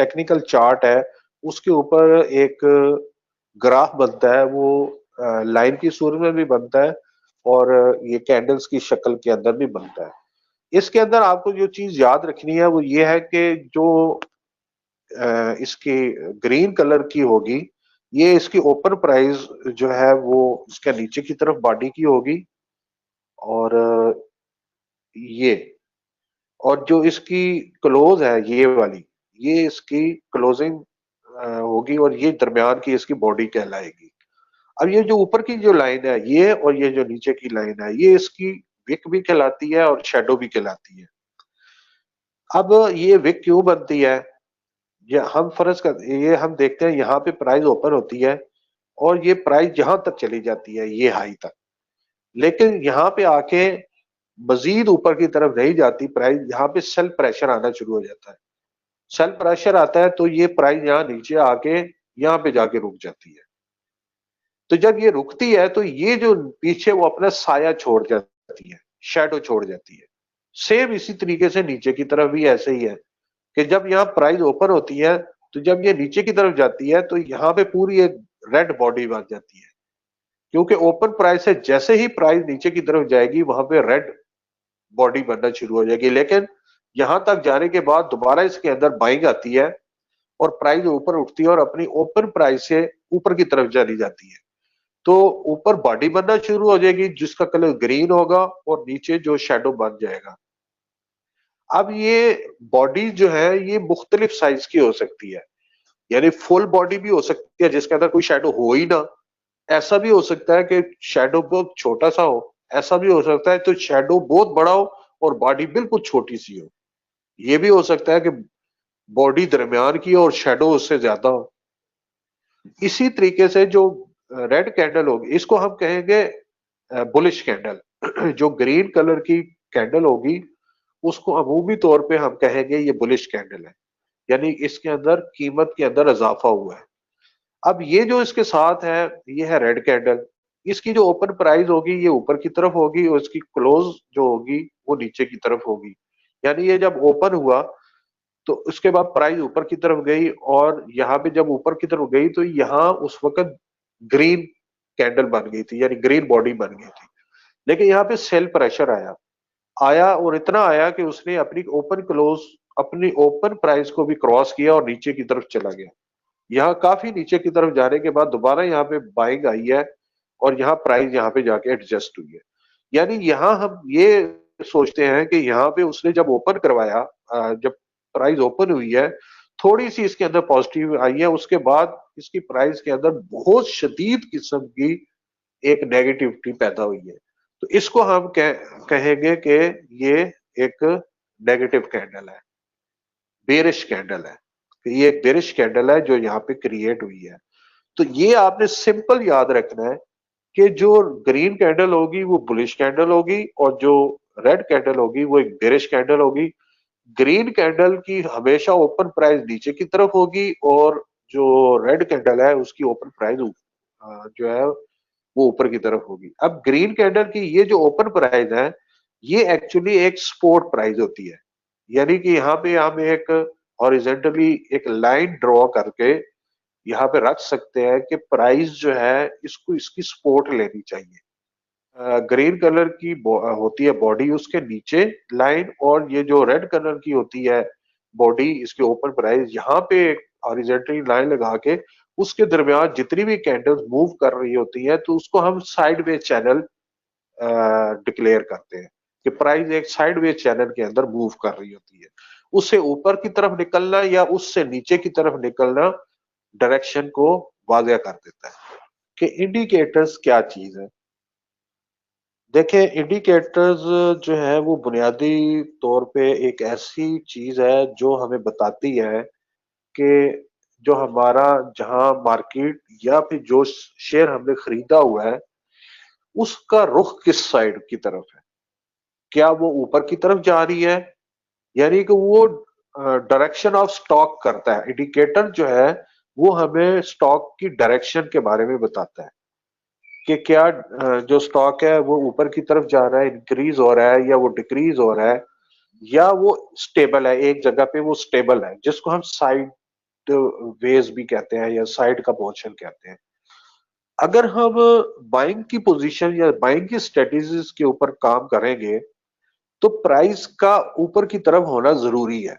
Technical chart है उसके ऊपर एक ग्राफ बनता है, वो लाइन की सूरत में भी बनता है और ये कैंडल्स की शक्ल के अंदर भी बनता है। इसके अंदर आपको जो चीज याद रखनी है वो ये है कि जो इसकी ग्रीन कलर की होगी, ये इसकी ओपन प्राइस जो है वो इसके नीचे की तरफ बॉडी की होगी, और ये, और जो इसकी क्लोज है ये वाली, ये इसकी क्लोजिंग होगी, और ये दरमियान की इसकी बॉडी कहलाएगी। अब ये जो ऊपर की जो लाइन है ये, और ये जो नीचे की लाइन है ये इसकी विक भी कहलाती है और शेडो भी कहलाती है। अब ये विक क्यों बनती है, ये हम फर्ज कर, ये हम देखते हैं यहाँ पे प्राइस ओपन होती है और ये प्राइस यहां तक चली जाती है, ये हाई तक, लेकिन यहाँ पे आके मजीद ऊपर की तरफ नहीं जाती प्राइस, यहाँ पे सेल प्रेशर आना शुरू हो जाता है। सेल प्रेशर आता है तो ये प्राइस यहाँ नीचे आके यहाँ पे जाके रुक जाती है। तो जब ये रुकती है तो ये जो पीछे वो अपना साया छोड़ जाती है, शेडो छोड़ जाती है। सेम इसी तरीके से नीचे की तरफ भी ऐसे ही है कि जब यहाँ प्राइस ओपन होती है तो जब ये नीचे की तरफ जाती है तो यहाँ पे पूरी एक रेड बॉडी बन जाती है, क्योंकि ओपन प्राइस से जैसे ही प्राइस नीचे की तरफ जाएगी वहां पे रेड बॉडी बनना शुरू हो जाएगी। लेकिन यहां तक जाने के बाद दोबारा इसके अंदर बाइंग आती है और प्राइस ऊपर उठती है और अपनी ओपन प्राइस से ऊपर की तरफ चली जाती है। तो ऊपर बॉडी बनना शुरू हो जाएगी जिसका कलर ग्रीन होगा और नीचे जो शेडो बन जाएगा। अब ये बॉडी जो है ये मुख्तलिफ साइज की हो सकती है, यानी फुल बॉडी भी हो सकती है जिसके अंदर कोई शेडो हो ही ना, ऐसा भी हो सकता है कि शेडो बहुत छोटा सा हो, ऐसा भी हो सकता है तो शेडो बहुत बड़ा हो और बॉडी बिल्कुल छोटी सी हो। ये भी हो सकता है कि बॉडी दरमियान की हो और शेडो उससे ज्यादा हो। इसी तरीके से जो रेड कैंडल होगी इसको हम कहेंगे बुलिश कैंडल। जो ग्रीन कलर की कैंडल होगी उसको अमूमी तौर पे हम कहेंगे ये बुलिश कैंडल है, यानी इसके अंदर कीमत के अंदर इजाफा हुआ है। अब ये जो इसके साथ है ये है रेड कैंडल, इसकी जो ओपन प्राइस होगी ये ऊपर की तरफ होगी और इसकी क्लोज जो होगी वो नीचे की तरफ होगी। यानी ये जब ओपन हुआ तो उसके बाद प्राइस ऊपर की तरफ गई, और यहाँ पे जब ऊपर की तरफ गई तो यहाँ उस वक्त ग्रीन कैंडल बन गई थी, यानी ग्रीन बॉडी बन गई थी। लेकिन यहाँ पे सेल प्रेशर आया आया और इतना आया कि उसने अपनी ओपन प्राइस को भी क्रॉस किया और नीचे की तरफ चला गया। यहाँ काफी नीचे की तरफ जाने के बाद दोबारा यहाँ पे बाइंग आई है और यहाँ प्राइस यहाँ पे जाके एडजस्ट हुई है। यानी यहाँ हम ये सोचते हैं कि यहाँ पे उसने जब ओपन करवाया, जब प्राइस ओपन हुई है, थोड़ी सी इसके अंदर पॉजिटिव आई है, उसके बाद इसकी प्राइस के अंदर बहुत शदीद किस्म की एक नेगेटिविटी पैदा हुई है। तो इसको हम कहेंगे कि ये एक नेगेटिव कैंडल है, बेरिश कैंडल है। ये एक बेरिश कैंडल है जो यहाँ पे क्रिएट हुई है। तो ये आपने सिंपल याद रखना है कि जो ग्रीन कैंडल होगी वो बुलिश कैंडल होगी और जो रेड कैंडल होगी वो एक बेरिश कैंडल होगी। ग्रीन कैंडल की हमेशा ओपन प्राइस नीचे की तरफ होगी और जो रेड कैंडल है उसकी ओपन प्राइस जो है वो ऊपर की तरफ होगी। अब ग्रीन कैंडल की ये जो ओपन प्राइस है ये एक्चुअली एक सपोर्ट प्राइस होती है, यानी कि यहाँ पे हम एक हॉरिजॉन्टली एक लाइन ड्रॉ करके यहाँ पे रख सकते हैं कि प्राइस जो है इसको इसकी सपोर्ट लेनी चाहिए। ग्रीन कलर की होती है बॉडी उसके नीचे लाइन, और ये जो रेड कलर की होती है बॉडी इसके ओपन प्राइस यहाँ पे हॉरिजॉन्टली लाइन लगा के उसके दरमियान जितनी भी कैंडल्स मूव कर रही होती है तो उसको हम साइडवेज चैनल डिक्लेयर करते हैं कि प्राइस एक साइडवेज चैनल के अंदर मूव कर रही होती है। उससे ऊपर की तरफ निकलना या उससे नीचे की तरफ निकलना डायरेक्शन को वाज़ेह कर देता है। कि इंडिकेटर्स क्या चीज है, देखिए इंडिकेटर्स जो है वो बुनियादी तौर पे एक ऐसी चीज है जो हमें बताती है कि जो हमारा जहां मार्केट या फिर जो शेयर हमने खरीदा हुआ है उसका रुख किस साइड की तरफ है। क्या वो ऊपर की तरफ जा रही है, यानी कि वो डायरेक्शन ऑफ स्टॉक करता है। इंडिकेटर जो है वो हमें स्टॉक की डायरेक्शन के बारे में बताता है कि क्या जो स्टॉक है वो ऊपर की तरफ जा रहा है, इंक्रीज हो रहा है, या वो डिक्रीज हो रहा है, या वो स्टेबल है, एक जगह पे वो स्टेबल है, जिसको हम साइड वेज भी कहते हैं या साइड का पोर्शन कहते हैं। अगर हम बाइंग की पोजीशन या बाइंग की स्ट्रेटेजीज के ऊपर काम करेंगे तो प्राइस का ऊपर की तरफ होना जरूरी है।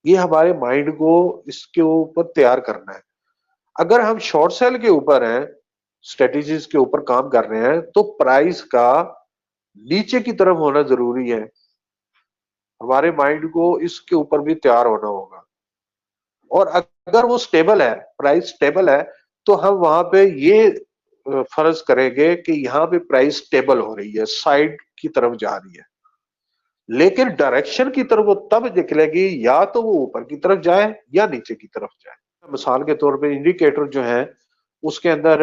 ये हमारे माइंड को इसके ऊपर तैयार करना है। अगर हम शॉर्ट सेल के ऊपर हैं, स्ट्रेटेजीज के ऊपर काम कर रहे हैं, तो प्राइस का नीचे की तरफ होना जरूरी है। हमारे माइंड को इसके ऊपर भी तैयार होना होगा। और अगर वो स्टेबल है, प्राइस स्टेबल है, तो हम वहां पे ये फर्ज करेंगे कि यहाँ पे प्राइस स्टेबल हो रही है, साइड की तरफ जा रही है। लेकिन डायरेक्शन की तरफ वो तब निकलेगी या तो वो ऊपर की तरफ जाए या नीचे की तरफ जाए। मिसाल के तौर पे इंडिकेटर जो है उसके अंदर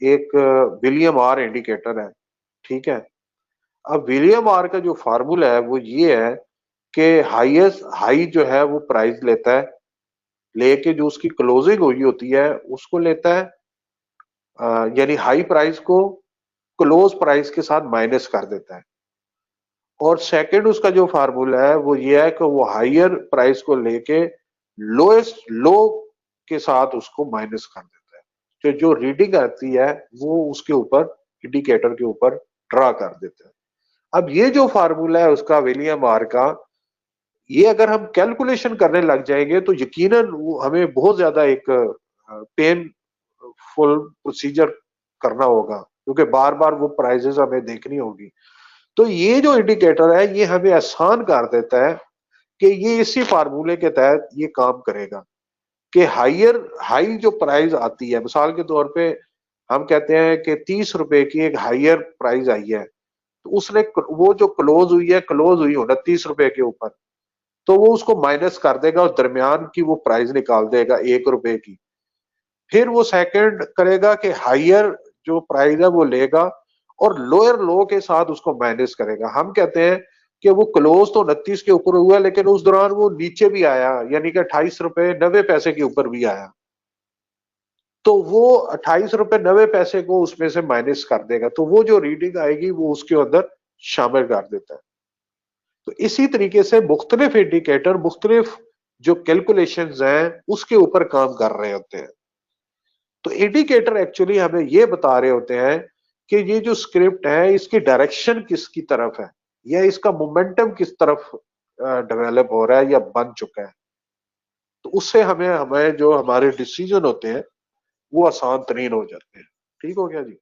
एक विलियम आर इंडिकेटर है, ठीक है। अब विलियम आर का जो फार्मूला है वो ये है कि हाईएस्ट हाई जो है वो प्राइस लेता है, लेके जो उसकी क्लोजिंग हुई होती है उसको लेता है, यानी हाई प्राइस को क्लोज प्राइस के साथ माइनस कर देता है। और सेकंड उसका जो फार्मूला है वो ये है कि वो हायर प्राइस को लेके लोएस्ट लो के साथ उसको माइनस कर देता है। तो जो रीडिंग आती है वो उसके ऊपर इंडिकेटर के ऊपर ड्रा कर देता है। अब ये जो फार्मूला है उसका विलियम आर का, ये अगर हम कैलकुलेशन करने लग जाएंगे तो यकीनन वो हमें बहुत ज्यादा एक पेन फुल प्रोसीजर करना होगा, क्योंकि बार बार वो प्राइजेस हमें देखनी होगी। तो ये जो इंडिकेटर है ये हमें आसान कर देता है कि ये इसी फार्मूले के तहत ये काम करेगा कि हाई जो प्राइस आती है, मिसाल के तौर पे हम कहते हैं कि 30 रुपए की एक हायर प्राइस आई है, तो उसने वो जो क्लोज हुई 29 रुपए के ऊपर, तो वो उसको माइनस कर देगा और दरमियान की वो प्राइस निकाल देगा 1 रुपए की। फिर वो सेकंड करेगा कि हायर जो प्राइस है वो लेगा और लोअर लो के साथ उसको माइनस करेगा। हम कहते हैं कि वो क्लोज तो 29 के ऊपर हुआ लेकिन उस दौरान वो नीचे भी आया, यानी कि 28 रुपए 90 पैसे के ऊपर भी आया, तो वो 28 रुपए 90 पैसे को उसमें से माइनस कर देगा, तो वो जो रीडिंग आएगी वो उसके अंदर शामिल कर देता है। तो इसी तरीके से मुख्तलिफ इंडिकेटर मुख्तलिफ जो कैलकुलेशंस हैं उसके ऊपर काम कर रहे होते हैं। तो इंडिकेटर एक्चुअली हमें ये बता रहे होते हैं कि ये जो स्क्रिप्ट है इसकी डायरेक्शन किसकी तरफ है या इसका मोमेंटम किस तरफ डेवलप हो रहा है या बन चुका है। तो उससे हमें हमें जो हमारे डिसीजन होते हैं वो आसान तरीन हो जाते हैं। ठीक हो गया जी।